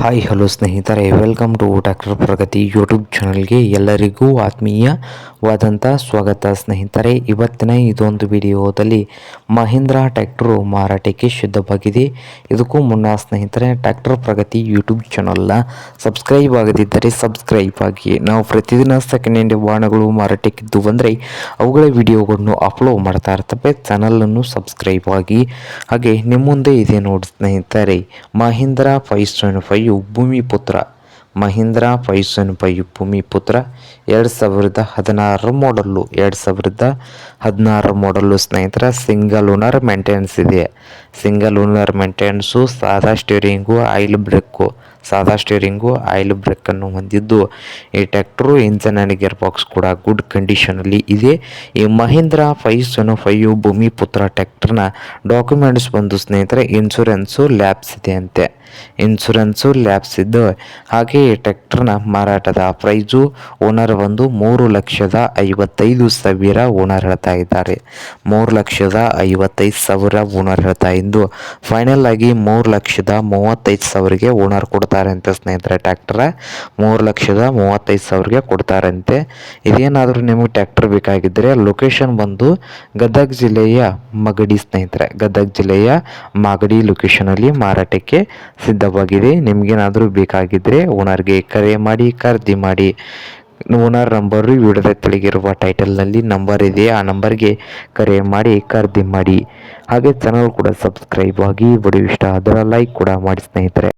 Hi hello ಸ್ನೇಹಿತರೆ, welcome to tractor Pragati YouTube ಚಾನಲ್ಗೆ ಎಲ್ಲರಿಗೂ ಆತ್ಮೀಯವಾದಂಥ ಸ್ವಾಗತ. ಸ್ನೇಹಿತರೆ, ಇವತ್ತಿನ ಇದೊಂದು ವಿಡಿಯೋದಲ್ಲಿ ಮಹೀಂದ್ರಾ ಟ್ರ್ಯಾಕ್ಟರು ಮಾರಾಟಕ್ಕೆ ಸಿದ್ಧವಾಗಿದೆ. ಇದಕ್ಕೂ ಮುನ್ನ ಸ್ನೇಹಿತರೆ, ಟ್ರ್ಯಾಕ್ಟರ್ ಪ್ರಗತಿ ಯೂಟ್ಯೂಬ್ ಚಾನಲ್ನ ಸಬ್ಸ್ಕ್ರೈಬ್ ಆಗದಿದ್ದರೆ ಸಬ್ಸ್ಕ್ರೈಬ್ ಆಗಿ. ನಾವು ಪ್ರತಿದಿನ ಸೆಕೆಂಡ್ ಹ್ಯಾಂಡ್ ವಾಹನಗಳು ಮಾರಾಟಕ್ಕಿದ್ದು ಬಂದರೆ ಅವುಗಳ ವಿಡಿಯೋಗಳನ್ನು ಅಪ್ಲೋಡ್ ಮಾಡ್ತಾ ಇರ್ತವೆ. ಚಾನಲನ್ನು ಸಬ್ಸ್ಕ್ರೈಬ್ ಆಗಿ. ಹಾಗೆ ನಿಮ್ಮ ಮುಂದೆ ಇದೆ ನೋಡಿ ಸ್ನೇಹಿತರೆ, ಮಹೀಂದ್ರಾ 575 ಭೂಮಿಪುತ್ರ. ಮಹೀಂದ್ರಾ 575 ಭೂಮಿಪುತ್ರ 2016 ಮಾಡಲ್ಲು. 2016 ಮಾಡಲ್ಲು ಸ್ನೇಹಿತರೆ. ಸಿಂಗಲ್ ಓನರ್ ಮೇಂಟೆನೆನ್ಸ್ ಇದೆ. ಸಿಂಗಲ್ ಓನರ್ ಮೇಂಟೆನೆನ್ಸು, ಸಾದಾ ಸ್ಟೇರಿಂಗು, ಆಯಿಲ್ ಬ್ರೇಕನ್ನು ಹೊಂದಿದ್ದು, ಈ tractor engine and gear box ಕೂಡ ಗುಡ್ ಕಂಡೀಷನಲ್ಲಿ ಇದೆ. ಈ ಮಹೀಂದ್ರಾ 575 ಭೂಮಿಪುತ್ರ ಟ್ರ್ಯಾಕ್ಟರ್ನ ಡಾಕ್ಯುಮೆಂಟ್ಸ್ ಬಂದು ಸ್ನೇಹಿತರೆ, ಇನ್ಶೂರೆನ್ಸು ಲ್ಯಾಬ್ಸ್ ಇದೆ ಅಂತೆ. ಇನ್ಶೂರೆನ್ಸು ಲ್ಯಾಬ್ಸ್ ಇದ್ದು, ಹಾಗೆ ಈ ಟ್ರ್ಯಾಕ್ಟರ್ನ ಮಾರಾಟದ ಪ್ರೈಸು ಓನರ್ ಬಂದು 3,55,000 ಓನರ್ ಹೇಳ್ತಾ ಇದ್ದಾರೆ. 3,55,000 ಓನರ್ ಹೇಳ್ತಾ ಇದ್ದು, ಫೈನಲ್ ಆಗಿ 3,35,000ಗೆ ಓನರ್ ಕೊಡ್ತಾರೆ ಅಂತ ಸ್ನೇಹಿತರೆ. ಟ್ರ್ಯಾಕ್ಟರ್ 3,35,000ಗೆ ಕೊಡ್ತಾರಂತೆ. ಇದೇನಾದರೂ ನಿಮಗೆ ಟ್ರ್ಯಾಕ್ಟರ್ ಬೇಕಾಗಿದ್ದರೆ ಲೊಕೇಶನ್ ಬಂದು ಗದಗ ಜಿಲ್ಲೆಯ ಮಾಗಡಿ ಸ್ನೇಹಿತರೆ. ಗದಗ ಜಿಲ್ಲೆಯ ಮಾಗಡಿ ಲೊಕೇಶನಲ್ಲಿ ಮಾರಾಟಕ್ಕೆ ಸಿದ್ಧವಾಗಿದೆ. ನಿಮಗೇನಾದರೂ ಬೇಕಾಗಿದ್ದರೆ ಓನರ್ಗೆ ಕರೆ ಮಾಡಿ, ಖರೀದಿ ಮಾಡಿ. ಓನರ್ ನಂಬರು ವಿಡಿಯೋದ ಕೆಳಗಿರುವ ಟೈಟಲ್ನಲ್ಲಿ ನಂಬರ್ ಇದೆ. ಆ ನಂಬರ್ಗೆ ಕರೆ ಮಾಡಿ ಖರೀದಿ ಮಾಡಿ. ಹಾಗೆ ಚಾನಲ್ ಕೂಡ ಸಬ್ಸ್ಕ್ರೈಬ್ ಆಗಿ. ವಿಡಿಯೋ ಇಷ್ಟ ಆದರೆ ಲೈಕ್ ಕೂಡ ಮಾಡಿ ಸ್ನೇಹಿತರೆ.